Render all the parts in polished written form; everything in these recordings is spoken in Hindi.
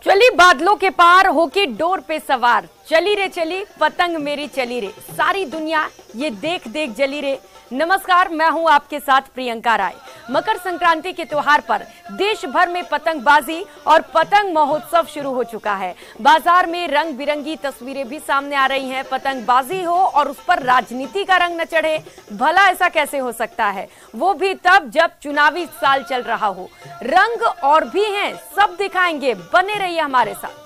चली बादलों के पार होके डोर पे सवार, चली रे चली पतंग मेरी चली रे, सारी दुनिया ये देख देख जली रे। नमस्कार, मैं हूं आपके साथ प्रियंका राय। मकर संक्रांति के त्योहार पर देश भर में पतंगबाजी और पतंग महोत्सव शुरू हो चुका है। बाजार में रंग बिरंगी तस्वीरें भी सामने आ रही हैं। पतंगबाजी हो और उस पर राजनीति का रंग न चढ़े, भला ऐसा कैसे हो सकता है, वो भी तब जब चुनावी साल चल रहा हो। रंग और भी हैं, सब दिखाएंगे, बने रहिए हमारे साथ।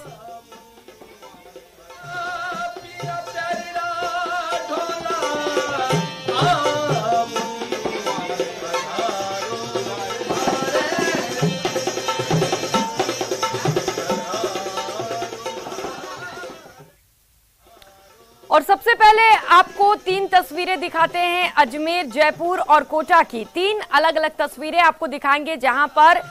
और सबसे पहले आपको तीन तस्वीरें दिखाते हैं अजमेर, जयपुर और कोटा की। तीन अलग अलग तस्वीरें आपको दिखाएंगे जहां पर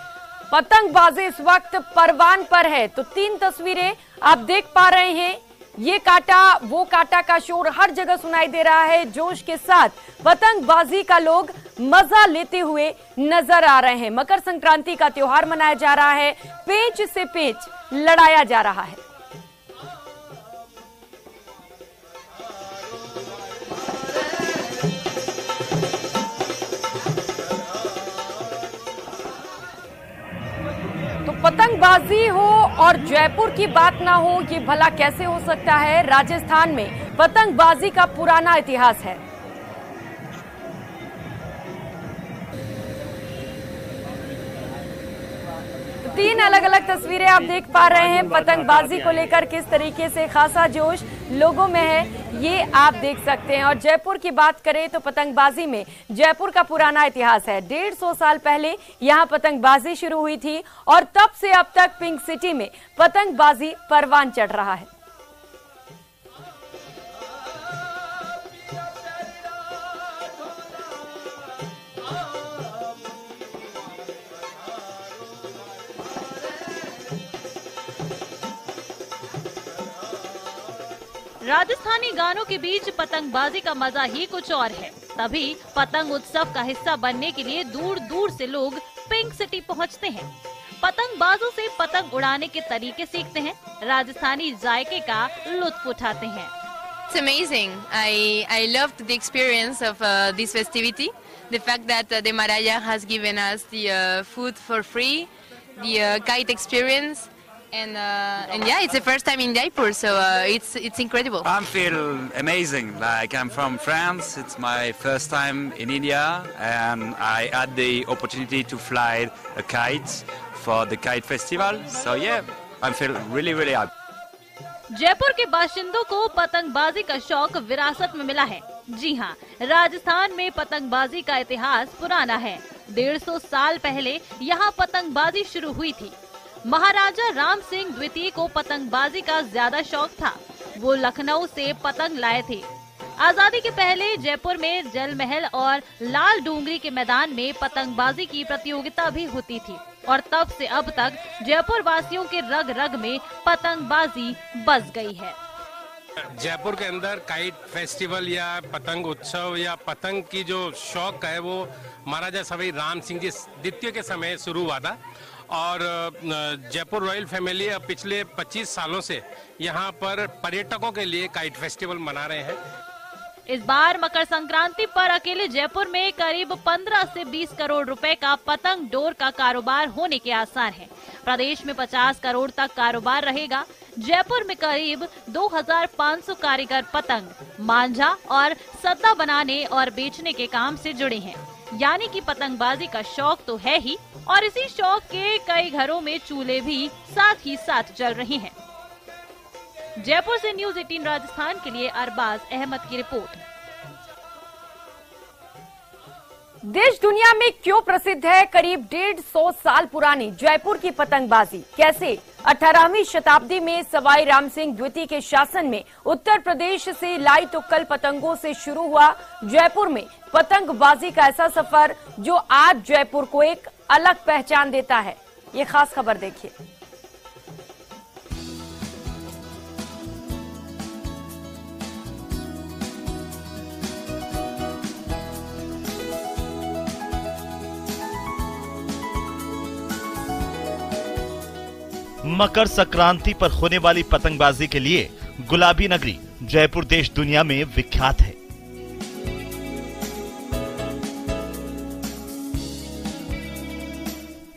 पतंगबाजी इस वक्त परवान पर है। तो तीन तस्वीरें आप देख पा रहे हैं। ये काटा वो काटा का शोर हर जगह सुनाई दे रहा है। जोश के साथ पतंगबाजी का लोग मजा लेते हुए नजर आ रहे हैं। मकर संक्रांति का त्योहार मनाया जा रहा है, पेंच से पेंच लड़ाया जा रहा है। पतंगबाजी हो और जयपुर की बात ना हो, ये भला कैसे हो सकता है। राजस्थान में पतंगबाजी का पुराना इतिहास है। तो तीन अलग अलग तस्वीरें आप देख पा रहे हैं। पतंगबाजी को लेकर किस तरीके से खासा जोश लोगों में है, ये आप देख सकते हैं। और जयपुर की बात करें तो पतंगबाजी में जयपुर का पुराना इतिहास है। 150 साल पहले यहां पतंगबाजी शुरू हुई थी और तब से अब तक पिंक सिटी में पतंगबाजी परवान चढ़ रहा है। राजस्थानी गानों के बीच पतंगबाजी का मजा ही कुछ और है। तभी पतंग उत्सव का हिस्सा बनने के लिए दूर दूर से लोग पिंक सिटी पहुंचते हैं। पतंगबाजों से पतंग उड़ाने के तरीके सीखते हैं, राजस्थानी जायके का लुत्फ उठाते हैं। It's amazing. I loved the experience of this festivity. The fact that the Maraya has given us the food for free, the kite experience. And yeah, it's the first time in Jaipur, so it's incredible. I feel amazing. Like, I'm from France. It's my first time in India, and I had the opportunity to fly a kite for the kite festival. So yeah, I feel really happy. Jaipur के बाशिंदों को पतंगबाजी का शौक विरासत में मिला है। जी हाँ, राजस्थान में पतंगबाजी का इतिहास पुराना है। 150 साल पहले यहाँ पतंगबाजी शुरू हुई थी। महाराजा राम सिंह द्वितीय को पतंगबाजी का ज्यादा शौक था। वो लखनऊ से पतंग लाए थे। आजादी के पहले जयपुर में जल महल और लाल डूंगरी के मैदान में पतंगबाजी की प्रतियोगिता भी होती थी और तब से अब तक जयपुर वासियों के रग रग में पतंगबाजी बस गई है। जयपुर के अंदर काइट फेस्टिवल या पतंग उत्सव या पतंग की जो शौक है वो महाराजा सवाई राम सिंह जी द्वितीय के समय शुरू हुआ था। और जयपुर रॉयल फैमिली अब पिछले 25 सालों से यहाँ पर पर्यटकों के लिए काइट फेस्टिवल मना रहे हैं। इस बार मकर संक्रांति पर अकेले जयपुर में करीब 15 से 20 करोड़ रुपए का पतंग डोर का कारोबार होने के आसार हैं। प्रदेश में 50 करोड़ तक कारोबार रहेगा। जयपुर में करीब 2500 कारीगर पतंग, मांझा और सद्दा बनाने और बेचने के काम से जुड़े हैं। यानी कि पतंगबाजी का शौक तो है ही, और इसी शौक के कई घरों में चूल्हे भी साथ ही साथ चल रहे हैं। जयपुर से न्यूज़ 18 राजस्थान के लिए अरबाज अहमद की रिपोर्ट। देश दुनिया में क्यों प्रसिद्ध है करीब 150 साल पुरानी जयपुर की पतंगबाजी? कैसे 18वीं शताब्दी में सवाई राम सिंह द्वितीय के शासन में उत्तर प्रदेश से लाई तुक्कल पतंगों से शुरू हुआ जयपुर में पतंगबाजी का ऐसा सफर जो आज जयपुर को एक अलग पहचान देता है। ये खास खबर देखिए। मकर संक्रांति पर होने वाली पतंगबाजी के लिए गुलाबी नगरी जयपुर देश दुनिया में विख्यात है।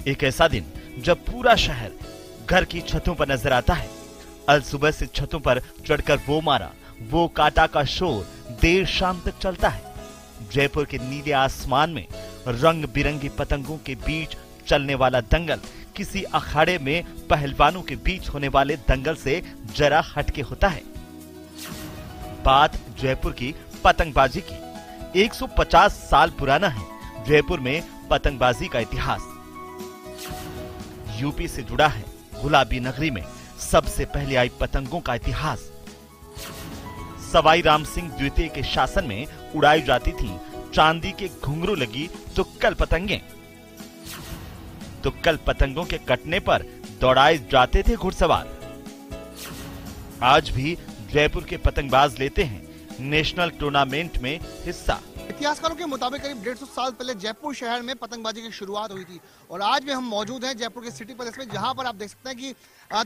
एक ऐसा दिन जब पूरा शहर घर की छतों पर नजर आता है। अल सुबह से छतों पर चढ़कर वो मारा वो काटा का शोर देर शाम तक चलता है। जयपुर के नीले आसमान में रंग बिरंगी पतंगों के बीच चलने वाला दंगल किसी अखाड़े में पहलवानों के बीच होने वाले दंगल से जरा हटके होता है। बात जयपुर की पतंगबाजी की। 150 साल पुराना है जयपुर में पतंगबाजी का इतिहास। यूपी से जुड़ा है गुलाबी नगरी में सबसे पहले आई पतंगों का इतिहास। सवाई राम सिंह द्वितीय के शासन में उड़ाई जाती थी चांदी के घुंघरू लगी तुक्कल पतंगें। तुक्कल पतंगों के कटने पर दौड़ाए जाते थे घुड़सवार। आज भी जयपुर के पतंगबाज लेते हैं नेशनल टूर्नामेंट में हिस्सा। इतिहासकारों के मुताबिक करीब 150 साल पहले जयपुर शहर में पतंगबाजी की शुरुआत हुई थी और आज भी हम मौजूद हैं जयपुर के सिटी पैलेस में, जहां पर आप देख सकते हैं कि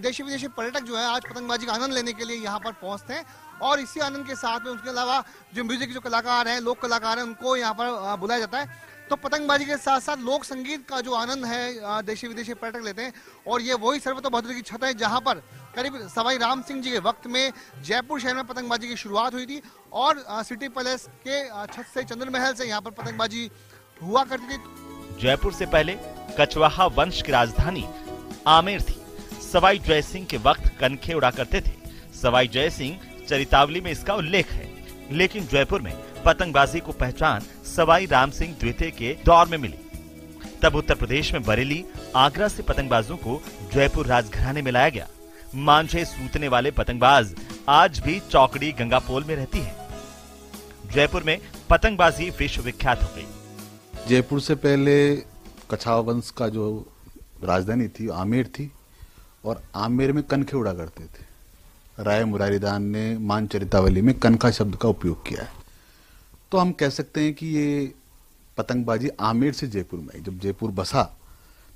देशी विदेशी पर्यटक जो है आज पतंगबाजी का आनंद लेने के लिए यहां पर पहुंचते हैं। और इसी आनंद के साथ में उसके अलावा जो म्यूजिक जो कलाकार हैं, लोक कलाकार हैं, उनको यहाँ पर बुलाया जाता है। तो पतंगबाजी के साथ साथ लोक संगीत का जो आनंद है देशी विदेशी पर्यटक लेते हैं। और ये वही सर्वतोभद्र की छत है जहाँ पर करीब सवाई राम सिंह जी के वक्त में जयपुर शहर में पतंगबाजी की शुरुआत हुई थी और सिटी पैलेस के छत से चंद्र महल से यहाँ पर पतंगबाजी हुआ करती थी। जयपुर से पहले कछवाहा वंश की राजधानी आमेर थी। सवाई जय सिंह के वक्त कनखे उड़ा करते थे। सवाई जय सिंह चरितावली में इसका उल्लेख है। लेकिन जयपुर में पतंगबाजी को पहचान सवाई राम सिंह द्वितीय के दौर में मिली। तब उत्तर प्रदेश में बरेली, आगरा से पतंगबाजों को जयपुर राजघराने में लाया गया। मांझे सूतने वाले पतंगबाज आज भी चौकड़ी गंगापोल में रहती है। जयपुर में पतंगबाजी विश्व विख्यात हो गई। जयपुर से पहले कछवाहा वंश का जो राजधानी थी आमेर थी और आमेर में कनखे उड़ा करते थे। राय मुरारीदान ने मान चरितावली में कनखा शब्द का उपयोग किया है। तो हम कह सकते हैं कि ये पतंगबाजी आमेर से जयपुर में आई। जब जयपुर बसा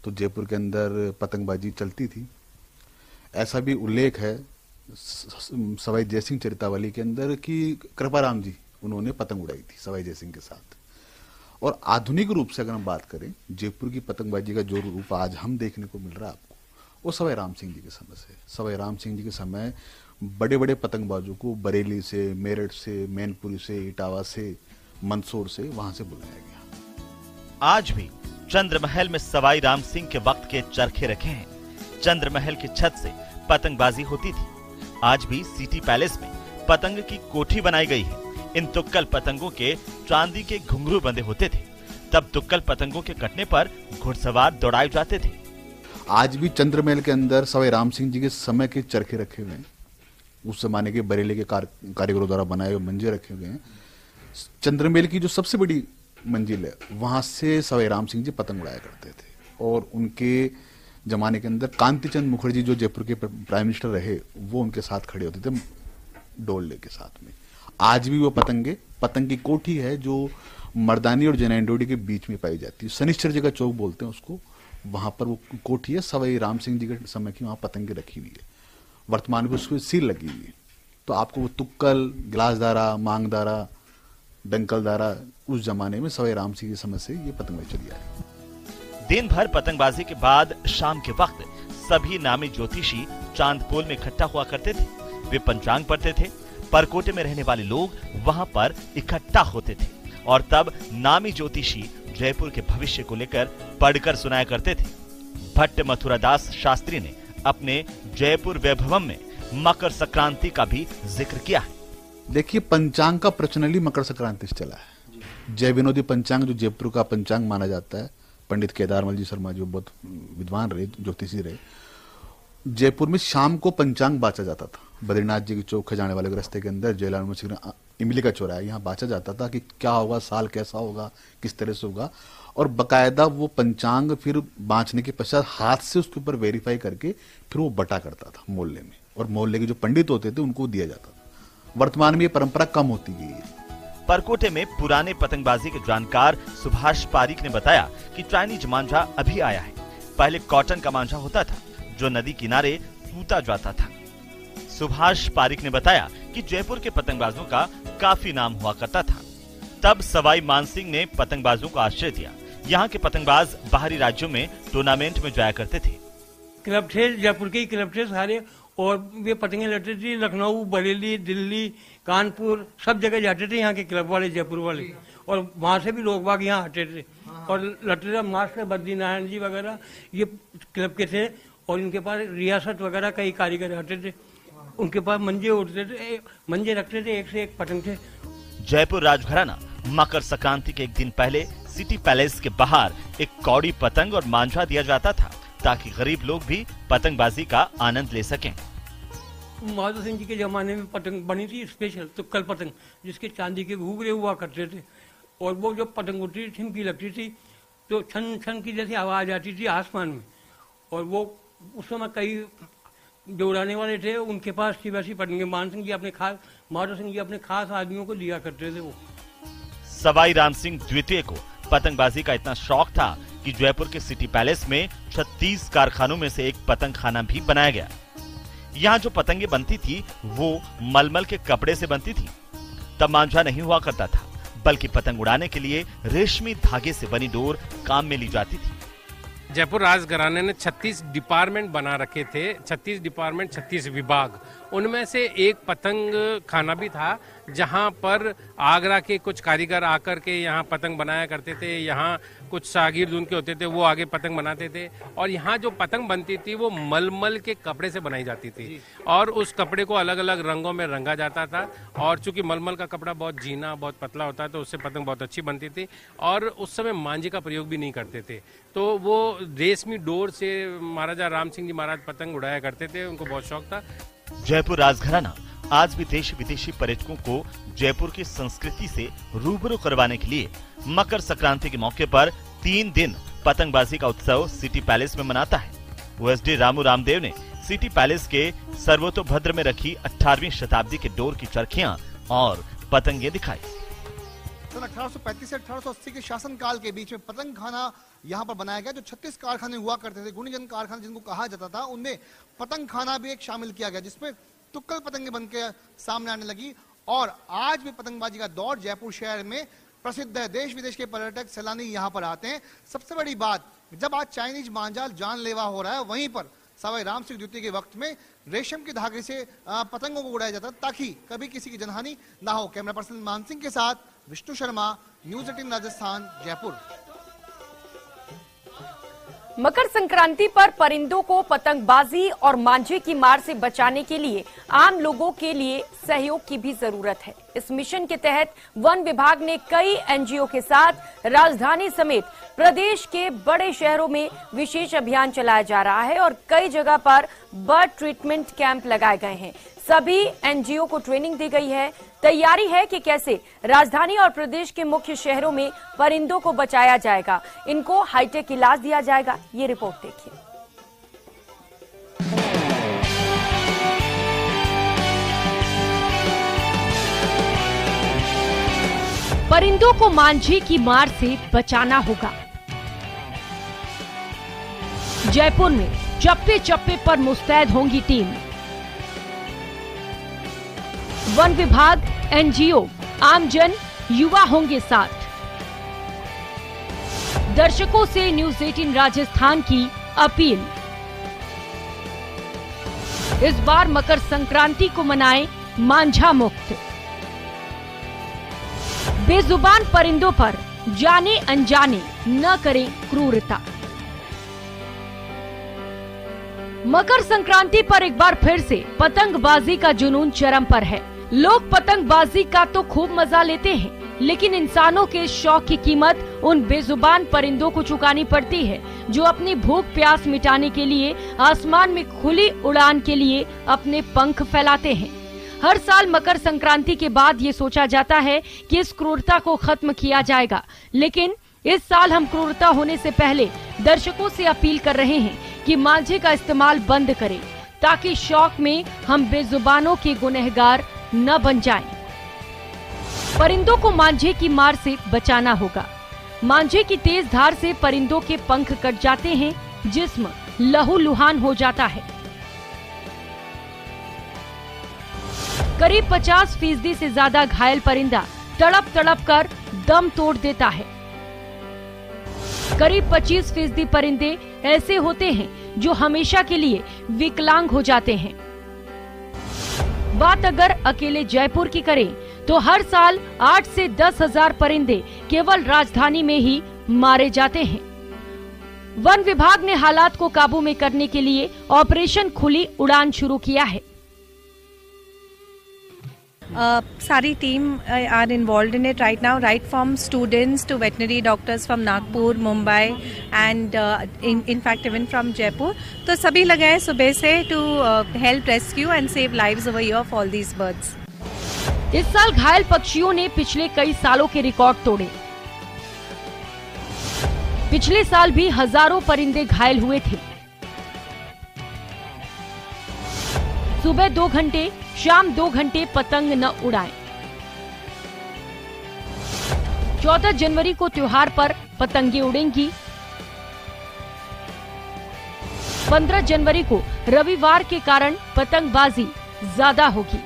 तो जयपुर के अंदर पतंगबाजी चलती थी। ऐसा भी उल्लेख है सवाई जयसिंह चरितावली के अंदर कि कृपाराम जी उन्होंने पतंग उड़ाई थी सवाई जयसिंह के साथ। और आधुनिक रूप से अगर हम बात करें जयपुर की पतंगबाजी का जो रूप आज हम देखने को मिल रहा है आपको, वो सवाई राम सिंह जी के समय से। सवाई राम सिंह जी के समय बड़े बड़े पतंगबाजों को बरेली से, मेरठ से, मैनपुरी से, इटावा से, मंदसौर से, वहां से बुलाया गया। आज भी चंद्रमहल में सवाई राम सिंह के वक्त के चरखे रखे हैं। चंद्रमहल की छत से पतंगबाजी होती थी। आज भी सिटी पैलेस में पतंग की कोठी बनाई गई है। इन तुक्कल पतंगों के चांदी के घुंघरू बंधे होते थे। तब तुक्कल पतंगों के कटने पर घुड़सवार दौड़ाए जाते थे। आज भी चंद्रमहल के अंदर सवाई राम सिंह जी के समय के चरखे रखे हुए हैं। उस जमाने के बरेली के कारीगरों द्वारा बनाए हुए मंजे रखे हुए हैं। चंद्रमहल की जो सबसे बड़ी मंजिल है वहां से सवाई राम सिंह जी पतंग उड़ाया करते थे। और उनके जमाने के अंदर कांतिचंद मुखर्जी जो जयपुर के प्राइम मिनिस्टर रहे वो उनके साथ खड़े होते थे डोले के साथ में। आज भी वो पतंग की कोठी है जो मर्दानी और जैनडोडी के बीच में पाई जाती है। शनिश्चर जी का चौक बोलते हैं उसको। वहां पर वो कोठी है सवाई राम सिंह जी के समय की, वहां पतंगे रखी हुई है। वर्तमान में उसको सील लगी हुई है। तो आपको वो तुक्कल, गिलासदारा, मांगदारा, डंकलदारा उस जमाने में सवाई राम सिंह के समय से ये पतंग चली आई। दिन भर पतंगबाजी के बाद शाम के वक्त सभी नामी ज्योतिषी चांदपोल में इकट्ठा हुआ करते थे। वे पंचांग पढ़ते थे। परकोटे में रहने वाले लोग वहां पर इकट्ठा होते थे और तब नामी ज्योतिषी जयपुर के भविष्य को लेकर पढ़कर सुनाया करते थे। भट्ट मथुरादास शास्त्री ने अपने जयपुर वैभवम में मकर संक्रांति का भी जिक्र किया है। देखिए, पंचांग का प्रचलन ही मकर संक्रांति से चला है। जय विनोदी पंचांग जो जयपुर का पंचांग माना जाता है, पंडित केदारमल जी शर्मा जो बहुत विद्वान रहे, ज्योतिषी रहे, जयपुर में शाम को पंचांग बांचा जाता था। बद्रीनाथ जी के चौक जाने वाले रास्ते के अंदर जयलाल मसीह इमली का चौराहा, यहाँ बांचा जाता था कि क्या होगा, साल कैसा होगा, किस तरह से होगा। और बकायदा वो पंचांग फिर बांचने के पश्चात हाथ से उसके ऊपर वेरीफाई करके फिर वो बटा करता था मोहल्ले में, और मोहल्ले के जो पंडित होते थे उनको दिया जाता था। वर्तमान में ये परंपरा कम होती गई है। परकोटे में पुराने पतंगबाजी के जानकार सुभाष पारीक ने बताया कि चाइनीज मांझा अभी आया है। पहले कॉटन का मांझा होता था जो नदी किनारे सूता जाता था। सुभाष पारिक ने बताया कि जयपुर के पतंगबाजों का काफी नाम हुआ करता था। तब सवाई मानसिंह ने पतंगबाजों को आश्रय दिया। यहाँ के पतंगबाज बाहरी राज्यों में टूर्नामेंट में जाया करते थे। क्लब थे, जयपुर के क्लब थे सारे, और वे पतंगे लड़ते थे। लखनऊ, बरेली, दिल्ली, कानपुर सब जगह जाते थे यहाँ के क्लब वाले, जयपुर वाले, और वहाँ से भी लोग बाग यहाँ आते थे और लड़ते थे। मास्टर बद्री नारायण जी वगैरह ये क्लब के थे, और इनके पास रियासत वगैरह कई कारीगर आते थे। उनके पास मंजे उड़ते थे, मंजे रखते थे, एक से एक पतंग थे। जयपुर राजघराना मकर संक्रांति के एक दिन पहले सिटी पैलेस के बाहर एक कौड़ी पतंग और मांझा दिया जाता था, ताकि गरीब लोग भी पतंगबाजी का आनंद ले सकें। माधो सिंह जी के जमाने में पतंग बनी थी स्पेशल, तुक्कल पतंग, जिसके चांदी के घूघरे हुआ करते थे, और वो जो पतंग उड़ती थी, ठिमकी लगती थी, तो छन छन की जैसी आवाज आती थी आसमान में। और वो उस समय कई जो उड़ाने वाले थे उनके पास थी वैसी पतंगे। माधो सिंह जी अपने खास आदमियों को दिया करते थे। वो सवाई राम सिंह द्वितीय को पतंगबाजी का इतना शौक था कि जयपुर के सिटी पैलेस में 36 कारखानों में से एक पतंग खाना भी बनाया गया। यहाँ जो पतंगे बनती थी वो मलमल के कपड़े से बनती थी। तब मांझा नहीं हुआ करता था, बल्कि पतंग उड़ाने के लिए रेशमी धागे से बनी डोर काम में ली जाती थी। जयपुर राजघराने ने 36 डिपार्टमेंट बना रखे थे, 36 डिपार्टमेंट, 36 विभाग। उनमें से एक पतंग खाना भी था, जहां पर आगरा के कुछ कारीगर आकर के यहाँ पतंग बनाया करते थे। यहाँ कुछ शागिर्द उनके होते थे, वो आगे पतंग बनाते थे। और यहाँ जो पतंग बनती थी वो मलमल के कपड़े से बनाई जाती थी, और उस कपड़े को अलग अलग रंगों में रंगा जाता था। और चूंकि मलमल का कपड़ा बहुत जीना, बहुत पतला होता है, तो उससे पतंग बहुत अच्छी बनती थी। और उस समय मांझे का प्रयोग भी नहीं करते थे, तो वो रेशमी डोर से महाराजा राम सिंह जी महाराज पतंग उड़ाया करते थे, उनको बहुत शौक था। जयपुर राजघराना आज भी देशी विदेशी पर्यटकों को जयपुर की संस्कृति से रूबरू करवाने के लिए मकर संक्रांति के मौके पर 3 दिन पतंगबाजी का उत्सव सिटी पैलेस में मनाता है। ओएसडी रामू रामदेव ने सिटी पैलेस के सर्वतोभद्र में रखी 18वीं शताब्दी के डोर की चरखियां और पतंगे दिखाई। सन 1835 से 1880 के शासनकाल के बीच में पतंग खाना यहाँ पर बनाया गया। जो 36 कारखाने हुआ करते थे, गुणीजन कारखाने जिनको कहा जाता था, उनमें पतंग खाना भी एक शामिल किया गया, जिसमें तुक्कल पतंगे बनके सामने आने लगी। और आज भी पतंगबाजी का दौर जयपुर शहर में प्रसिद्ध है। देश विदेश के पर्यटक सैलानी यहाँ पर आते हैं। सबसे बड़ी बात, जब आज चाइनीज मांझाल जानलेवा हो रहा है, वहीं पर सवाई राम सिंह द्वितीय के वक्त में रेशम के धागे से पतंगों को उड़ाया जाता, ताकि कभी किसी की जनहानि ना हो। कैमरा पर्सन मान सिंह के साथ विष्णु शर्मा, न्यूज़ 18 राजस्थान, जयपुर। मकर संक्रांति पर परिंदों को पतंगबाजी और मांझे की मार से बचाने के लिए आम लोगों के लिए सहयोग की भी जरूरत है। इस मिशन के तहत वन विभाग ने कई एनजीओ के साथ राजधानी समेत प्रदेश के बड़े शहरों में विशेष अभियान चलाया जा रहा है और कई जगह पर बर्ड ट्रीटमेंट कैंप लगाए गए हैं। सभी एनजीओ को ट्रेनिंग दी गई है। तैयारी है कि कैसे राजधानी और प्रदेश के मुख्य शहरों में परिंदों को बचाया जाएगा, इनको हाईटेक इलाज दिया जाएगा। ये रिपोर्ट देखिए। परिंदों को मांझे की मार से बचाना होगा। जयपुर में चप्पे चप्पे पर मुस्तैद होंगी टीम। वन विभाग, एनजीओ, आमजन, युवा होंगे साथ। दर्शकों से न्यूज़ 18 राजस्थान की अपील, इस बार मकर संक्रांति को मनाएं मांझा मुक्त। बेजुबान परिंदों पर जाने अनजाने न करें क्रूरता। मकर संक्रांति पर एक बार फिर से पतंगबाजी का जुनून चरम पर है। लोग पतंगबाजी का तो खूब मजा लेते हैं, लेकिन इंसानों के शौक की कीमत उन बेजुबान परिंदों को चुकानी पड़ती है जो अपनी भूख प्यास मिटाने के लिए आसमान में खुली उड़ान के लिए अपने पंख फैलाते हैं। हर साल मकर संक्रांति के बाद ये सोचा जाता है कि इस क्रूरता को खत्म किया जाएगा, लेकिन इस साल हम क्रूरता होने से पहले दर्शकों से अपील कर रहे हैं कि मांझे का इस्तेमाल बंद करें, ताकि शौक में हम बेजुबानों के गुनहगार न बन जाएं। परिंदों को मांझे की मार से बचाना होगा। मांझे की तेज धार से परिंदों के पंख कट जाते हैं, जिस्म लहूलुहान हो जाता है। करीब 50% से ज्यादा घायल परिंदा तड़प तड़प कर दम तोड़ देता है। करीब 25% परिंदे ऐसे होते हैं जो हमेशा के लिए विकलांग हो जाते हैं। बात अगर अकेले जयपुर की करें तो हर साल 8 से 10 हजार परिंदे केवल राजधानी में ही मारे जाते हैं। वन विभाग ने हालात को काबू में करने के लिए ऑपरेशन खुली उड़ान शुरू किया है। सारी team are involved in it right now, right from students to veterinary doctors from Nagpur, Mumbai and in fact even from Jaipur. तो सभी लगे हैं सुबह से to help rescue and save lives over here of all these birds. इस साल घायल पक्षियों ने पिछले कई सालों के रिकॉर्ड तोड़े। पिछले साल भी हजारों परिंदे घायल हुए थे। सुबह 2 घंटे, शाम 2 घंटे पतंग न उड़ाएं। 14 जनवरी को त्योहार पर पतंगे उड़ेंगी। 15 जनवरी को रविवार के कारण पतंगबाजी ज्यादा होगी।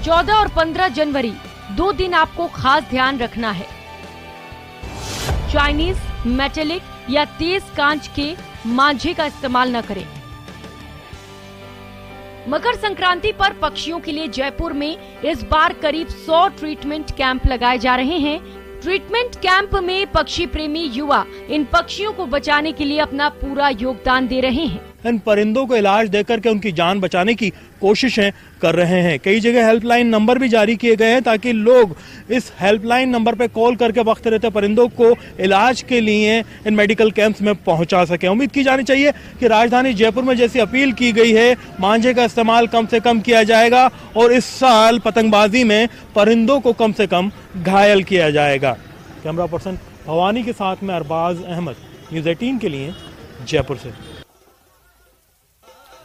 14 और 15 जनवरी 2 दिन आपको खास ध्यान रखना है। चाइनीज, मेटेलिक या तेज कांच के मांझे का इस्तेमाल न करें। मकर संक्रांति पर पक्षियों के लिए जयपुर में इस बार करीब 100 ट्रीटमेंट कैंप लगाए जा रहे हैं। ट्रीटमेंट कैंप में पक्षी प्रेमी युवा इन पक्षियों को बचाने के लिए अपना पूरा योगदान दे रहे हैं। इन परिंदों को इलाज देकर के उनकी जान बचाने की कोशिशें कर रहे हैं। कई जगह हेल्पलाइन नंबर भी जारी किए गए हैं ताकि लोग इस हेल्पलाइन नंबर पर कॉल करके वक्त रहते परिंदों को इलाज के लिए इन मेडिकल कैंप्स में पहुंचा सके। उम्मीद की जानी चाहिए कि राजधानी जयपुर में जैसी अपील की गई है, मांझे का इस्तेमाल कम से कम किया जाएगा और इस साल पतंगबाजी में परिंदों को कम से कम घायल किया जाएगा। कैमरा पर्सन भवानी के साथ में अरबाज अहमद, न्यूज़ 18 के लिए जयपुर से।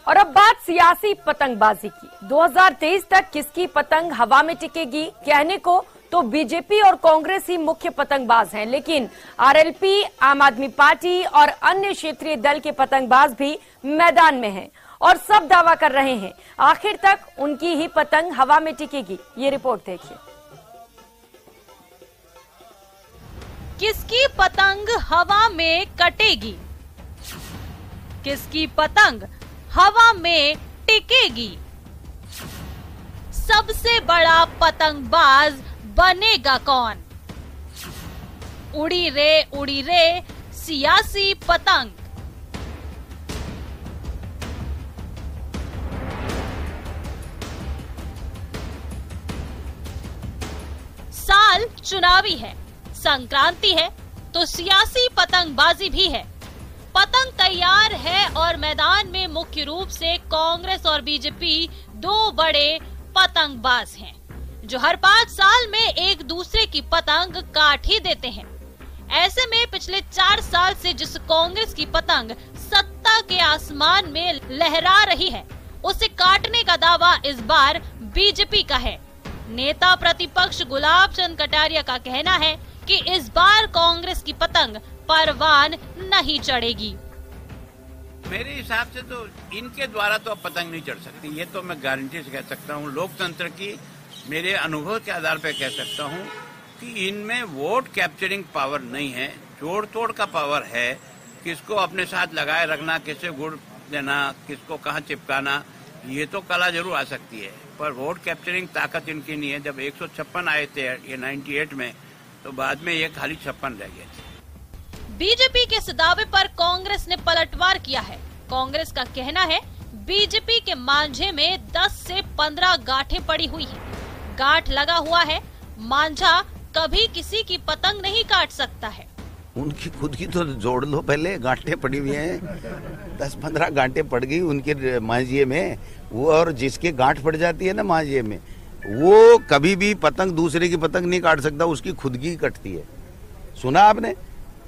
और अब बात सियासी पतंगबाजी की। 2023 तक किसकी पतंग हवा में टिकेगी कहने को तो बीजेपी और कांग्रेस ही मुख्य पतंगबाज हैं, लेकिन आरएलपी, आम आदमी पार्टी और अन्य क्षेत्रीय दल के पतंगबाज भी मैदान में हैं और सब दावा कर रहे हैं आखिर तक उनकी ही पतंग हवा में टिकेगी। ये रिपोर्ट देखिए। किसकी पतंग हवा में कटेगी, किसकी पतंग हवा में टिकेगी, सबसे बड़ा पतंगबाज बनेगा कौन? उड़ी रे सियासी पतंग। साल चुनावी है, संक्रांति है तो सियासी पतंगबाजी भी है। पतंग तैयार है और मैदान में मुख्य रूप से कांग्रेस और बीजेपी दो बड़े पतंगबाज हैं जो हर 5 साल में एक दूसरे की पतंग काट ही देते हैं। ऐसे में पिछले 4 साल से जिस कांग्रेस की पतंग सत्ता के आसमान में लहरा रही है, उसे काटने का दावा इस बार बीजेपी का है। नेता प्रतिपक्ष गुलाब चंद कटारिया का कहना है कि इस बार कांग्रेस की पतंग परवान नहीं चढ़ेगी। मेरे हिसाब से तो इनके द्वारा तो अब पतंग नहीं चढ़ सकती, ये तो मैं गारंटी से कह सकता हूँ। लोकतंत्र की मेरे अनुभव के आधार पर कह सकता हूँ कि इनमें वोट कैप्चरिंग पावर नहीं है, जोड़ तोड़ का पावर है। किसको अपने साथ लगाए रखना, किसे गुड़ देना, किसको कहाँ चिपकाना, ये तो कला जरूर आ सकती है, पर वोट कैप्चरिंग ताकत इनकी नहीं है। जब 156 आए थे ये 98 में, तो बाद में ये खाली 56 रह गए थे। बीजेपी के इस दावे पर कांग्रेस ने पलटवार किया है। कांग्रेस का कहना है बीजेपी के मांझे में 10 से 15 गांठें पड़ी हुई हैं। गांठ लगा हुआ है, मांझा कभी किसी की पतंग नहीं काट सकता है। उनकी खुद की तो जोड़ लो, पहले गांठें पड़ी हुई हैं, 10-15 गांठें पड़ गई उनके मांझे में। वो और जिसके गांठ पड़ जाती है ना मांझे में, वो कभी भी पतंग दूसरे की पतंग नहीं काट सकता, उसकी खुद की कटती है। सुना आपने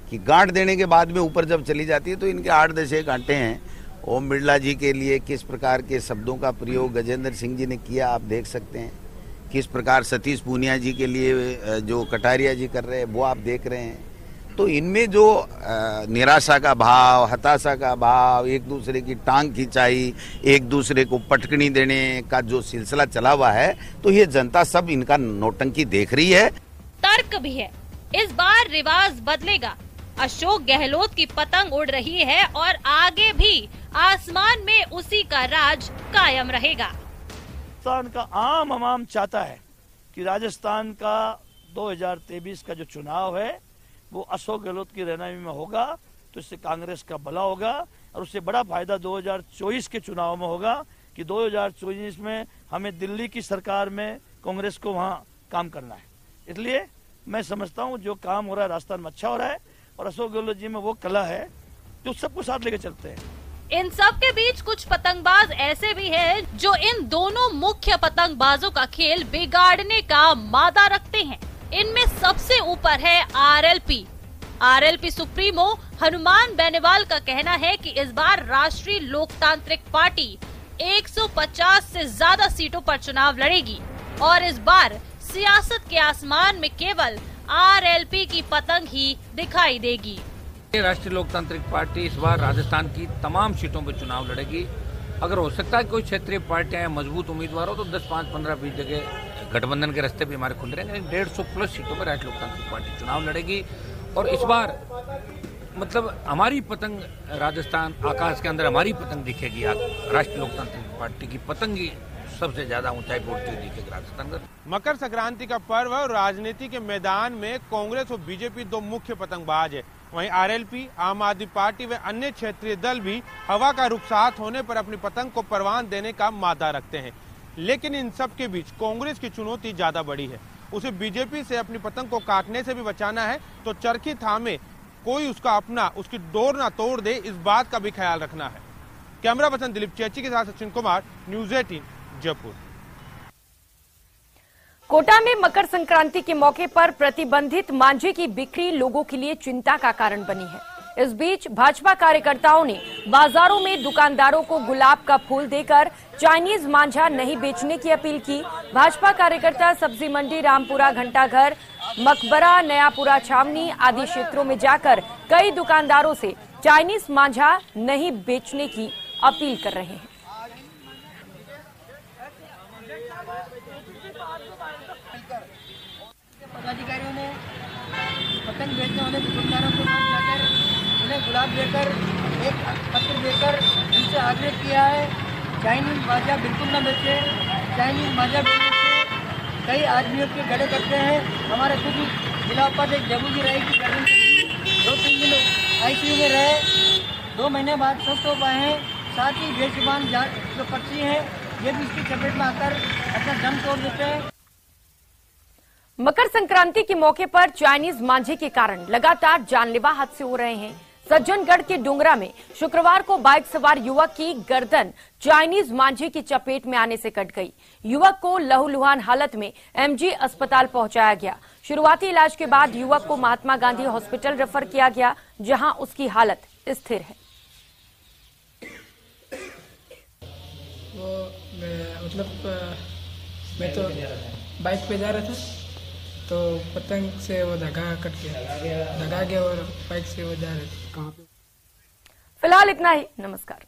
कि गांठ देने के बाद में ऊपर जब चली जाती है तो इनके 8-10 गांठें हैं। ओम बिरला जी के लिए किस प्रकार के शब्दों का प्रयोग गजेंद्र सिंह जी ने किया, आप देख सकते हैं। किस प्रकार सतीश पूनिया जी के लिए जो कटारिया जी कर रहे हैं वो आप देख रहे हैं। तो इनमें जो निराशा का भाव, हताशा का भाव, एक दूसरे की टांग खिंचाई, एक दूसरे को पटकनी देने का जो सिलसिला चला हुआ है, तो ये जनता सब इनका नौटंकी देख रही है। तर्क भी है, इस बार रिवाज बदलेगा। अशोक गहलोत की पतंग उड़ रही है और आगे भी आसमान में उसी का राज कायम रहेगा। राजस्थान का आम चाहता है कि राजस्थान का 2023 का जो चुनाव है वो अशोक गहलोत की रहनुमाई में होगा, तो इससे कांग्रेस का भला होगा और उससे बड़ा फायदा 2024 के चुनाव में होगा कि 2024 में हमें दिल्ली की सरकार में कांग्रेस को वहां काम करना है। इसलिए मैं समझता हूं जो काम हो रहा है राजस्थान में अच्छा हो रहा है और अशोक गहलोत जी में वो कला है जो सबको साथ लेके चलते हैं। इन सब के बीच कुछ पतंगबाज ऐसे भी हैं जो इन दोनों मुख्य पतंगबाजों का खेल बिगाड़ने का मादा रखते हैं। इनमें सबसे ऊपर है आरएलपी सुप्रीमो हनुमान बेनीवाल का कहना है कि इस बार राष्ट्रीय लोकतांत्रिक पार्टी 150 से ज्यादा सीटों पर चुनाव लड़ेगी और इस बार सियासत के आसमान में केवल आरएलपी की पतंग ही दिखाई देगी। राष्ट्रीय लोकतांत्रिक पार्टी इस बार राजस्थान की तमाम सीटों पर चुनाव लड़ेगी। अगर हो सकता है कोई क्षेत्रीय पार्टियां मजबूत उम्मीदवार हो तो 10, 5, 15, 20 जगह गठबंधन के रास्ते भी हमारे खुल रहे हैं। 150 प्लस सीटों पर राष्ट्रीय लोकतांत्रिक पार्टी चुनाव लड़ेगी और इस बार मतलब हमारी पतंग राजस्थान आकाश के अंदर हमारी पतंग दिखेगी। राष्ट्रीय लोकतांत्रिक पार्टी की पतंग ही सबसे ज्यादा ऊंचाई पर उड़ती हुई दिखेगी राजस्थान का। मकर संक्रांति का पर्व और राजनीति के मैदान में कांग्रेस और बीजेपी दो मुख्य पतंगबाज है। वहीं आरएलपी, आम आदमी पार्टी व अन्य क्षेत्रीय दल भी हवा का रुख साथ होने पर अपनी पतंग को परवान देने का मादा रखते हैं। लेकिन इन सब के बीच कांग्रेस की चुनौती ज्यादा बड़ी है। उसे बीजेपी से अपनी पतंग को काटने से भी बचाना है तो चरखी थामे कोई उसका अपना उसकी डोर ना तोड़ दे, इस बात का भी ख्याल रखना है। कैमरा पर्सन दिलीप चेची के साथ सचिन कुमार, न्यूज़ 18 जयपुर। कोटा में मकर संक्रांति के मौके पर प्रतिबंधित मांझे की बिक्री लोगों के लिए चिंता का कारण बनी है। इस बीच भाजपा कार्यकर्ताओं ने बाजारों में दुकानदारों को गुलाब का फूल देकर चाइनीज मांझा नहीं बेचने की अपील की। भाजपा कार्यकर्ता सब्जी मंडी, रामपुरा, घंटाघर, मकबरा, नयापुरा, छावनी आदि क्षेत्रों में जाकर कई दुकानदारों से चाइनीज मांझा नहीं बेचने की अपील कर रहे हैं। पदाधिकारियों ने पतंग बेचने वाले दुकानदारों को बुलाकर उन्हें गुलाब देकर एक पत्र देकर उनसे आग्रह किया है चाइनीज मांझा बिल्कुल न बेचे। चाइनीज मांझा बेचने से कई आदमियों के गले करते हैं। हमारे खुद जिला उपाध्यक्ष जबू जी रहे की 2-3 दिन आईसीयू में रहे, 2 महीने बाद स्वस्थ हो पाए हैं। साथ ही बेजुबान जो पक्षी हैं ये भी इसकी चपेट में आकर अपना दम तोड़ देते हैं। मकर संक्रांति के मौके पर चाइनीज मांझे के कारण लगातार जानलेवा हादसे हो रहे हैं। सज्जनगढ़ के डुंगरा में शुक्रवार को बाइक सवार युवक की गर्दन चाइनीज मांझे की चपेट में आने से कट गई। युवक को लहूलुहान हालत में एमजी अस्पताल पहुंचाया गया। शुरुआती इलाज के बाद युवक को महात्मा गांधी हॉस्पिटल रेफर किया गया, जहां उसकी हालत स्थिर है। मैं तो बाइक पे जा रहा था तो पतंग से वो धागा कट गया, धागा गया और बाइक से वो जा रहे थे। फिलहाल इतना ही, नमस्कार।